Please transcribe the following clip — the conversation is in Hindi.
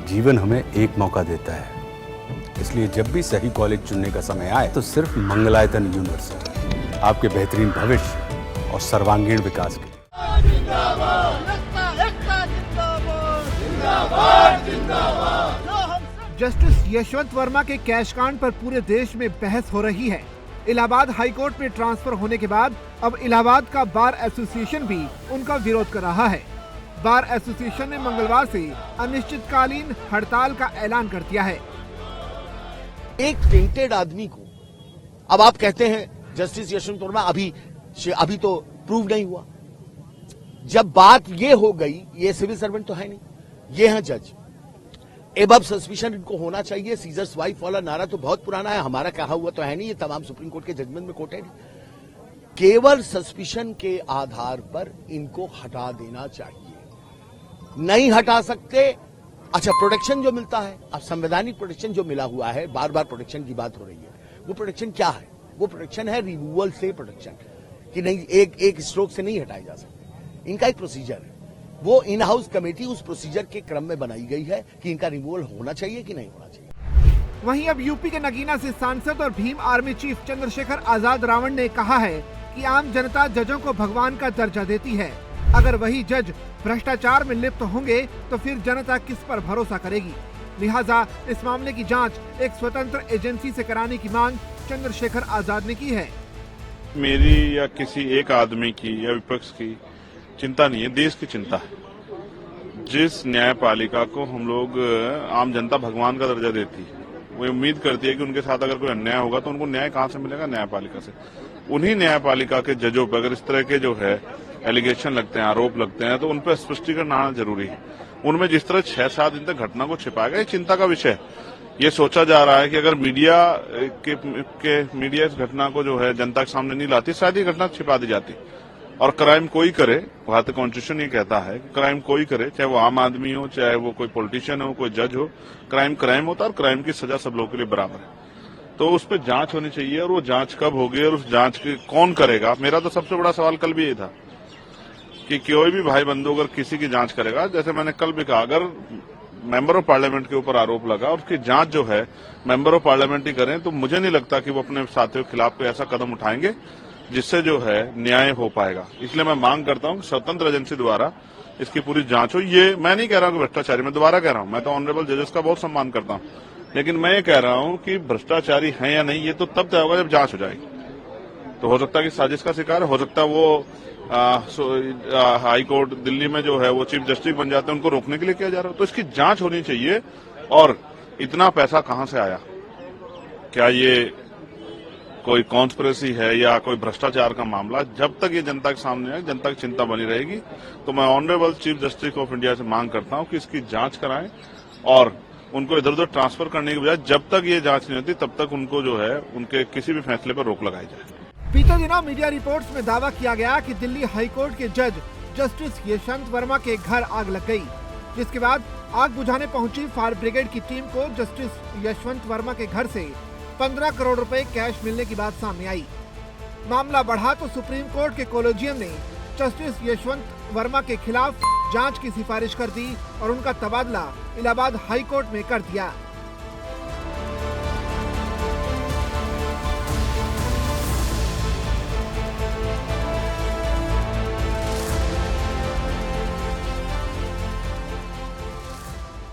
जीवन हमें एक मौका देता है, इसलिए जब भी सही कॉलेज चुनने का समय आए तो सिर्फ मंगलायतन यूनिवर्सिटी आपके बेहतरीन भविष्य और सर्वांगीण विकास के लिए। जस्टिस यशवंत वर्मा के कैश कांड पर पूरे देश में बहस हो रही है। इलाहाबाद हाईकोर्ट में ट्रांसफर होने के बाद अब इलाहाबाद का बार एसोसिएशन भी उनका विरोध कर रहा है। बार एसोसिएशन ने मंगलवार से अनिश्चितकालीन हड़ताल का ऐलान कर दिया है। एक टेंटेड आदमी को अब आप कहते हैं जस्टिस यशवंत वर्मा अभी तो प्रूव नहीं हुआ। जब बात ये हो गई, ये सिविल सर्वेंट तो है नहीं, ये है जज। एबव सस्पिशन इनको होना चाहिए। सीजर्स वाइफ वाला नारा तो बहुत पुराना है, हमारा कहा हुआ तो है नहीं, ये तमाम सुप्रीम कोर्ट के जजमेंट में कोटेड। केवल सस्पिशन के आधार पर इनको हटा देना चाहिए। नहीं हटा सकते। अच्छा, प्रोटेक्शन जो मिलता है, अब संवैधानिक प्रोटेक्शन जो मिला हुआ है, बार बार प्रोटेक्शन की बात हो रही है, वो प्रोटेक्शन क्या है? वो प्रोटेक्शन है रिमूवल से प्रोटेक्शन, कि नहीं एक स्ट्रोक से नहीं हटाए जा सकते। इनका एक प्रोसीजर है, वो इन हाउस कमेटी उस प्रोसीजर के क्रम में बनाई गई है कि इनका रिमूवल होना चाहिए कि नहीं होना चाहिए। वहीं अब यूपी के नगीना से सांसद और भीम आर्मी चीफ चंद्रशेखर आजाद रावण ने कहा है कि आम जनता जजों को भगवान का दर्जा देती है। अगर वही जज भ्रष्टाचार में लिप्त होंगे तो फिर जनता किस पर भरोसा करेगी। लिहाजा इस मामले की जांच एक स्वतंत्र एजेंसी से कराने की मांग चंद्रशेखर आजाद ने की है। मेरी या किसी एक आदमी की या विपक्ष की चिंता नहीं है, देश की चिंता है। जिस न्यायपालिका को हम लोग आम जनता भगवान का दर्जा देती है, वो उम्मीद करती है कि उनके साथ अगर कोई अन्याय होगा तो उनको न्याय कहां से मिलेगा? न्यायपालिका से। उन्हीं न्यायपालिका के जजों पर अगर इस तरह के जो है एलिगेशन लगते हैं, आरोप लगते हैं, तो उन पर स्पष्टीकरण आना जरूरी है। उनमें जिस तरह 6-7 दिन तक घटना को छिपाया गया, चिंता का विषय है। ये सोचा जा रहा है कि अगर मीडिया इस घटना को जो है जनता के सामने नहीं लाती, शायद ये घटना छिपा दी जाती। और क्राइम कोई करे, भारतीय कॉन्स्टिट्यूशन ये कहता है कि क्राइम कोई करे, चाहे वो आम आदमी हो, चाहे वो कोई पॉलिटिशियन हो, कोई जज हो, क्राइम होता है और क्राइम की सजा सब लोगों के लिए बराबर है। तो उस पर जांच होनी चाहिए, और वो जांच कब होगी और उस जांच की कौन करेगा? मेरा तो सबसे बड़ा सवाल कल भी ये था कि कोई भी भाई बंधु अगर किसी की जांच करेगा, जैसे मैंने कल भी कहा, अगर मेंबर ऑफ पार्लियामेंट के ऊपर आरोप लगा और उसकी जांच जो है मेंबर ऑफ पार्लियामेंट ही करें, तो मुझे नहीं लगता कि वो अपने साथियों के खिलाफ कोई ऐसा कदम उठाएंगे जिससे जो है न्याय हो पाएगा। इसलिए मैं मांग करता हूं कि स्वतंत्र एजेंसी द्वारा इसकी पूरी जांच हो। ये मैं नहीं कह रहा हूं कि भ्रष्टाचारी, मैं दोबारा कह रहा हूं, मैं तो ऑनरेबल जजेस का बहुत सम्मान करता हूं, लेकिन मैं ये कह रहा हूं कि भ्रष्टाचारी है या नहीं, ये तो तब तय होगा जब जांच हो जाएगी। तो हो सकता है कि साजिश का शिकार, हो सकता है वो हाई कोर्ट दिल्ली में जो है वो चीफ जस्टिस बन जाते हैं, उनको रोकने के लिए किया जा रहा है। तो इसकी जांच होनी चाहिए। और इतना पैसा कहां से आया? क्या ये कोई कॉन्स्पिरेसी है या कोई भ्रष्टाचार का मामला? जब तक ये जनता के सामने है, जनता की चिंता बनी रहेगी। तो मैं honourable chief justice of India से मांग करता हूं कि इसकी जांच कराएं और उनको इधर उधर ट्रांसफर करने के बजाय जब तक ये जांच नहीं होती तब तक उनको जो है उनके किसी भी फैसले पर रोक लगाई जाए। बीते दिनों मीडिया रिपोर्ट्स में दावा किया गया कि दिल्ली हाईकोर्ट के जज जस्टिस यशवंत वर्मा के घर आग लग गई, जिसके बाद आग बुझाने पहुंची फायर ब्रिगेड की टीम को जस्टिस यशवंत वर्मा के घर से 15 करोड़ रुपए कैश मिलने की बात सामने आई। मामला बढ़ा तो सुप्रीम कोर्ट के कोलेजियम ने जस्टिस यशवंत वर्मा के खिलाफ जांच की सिफारिश कर दी और उनका तबादला इलाहाबाद हाई कोर्ट में कर दिया।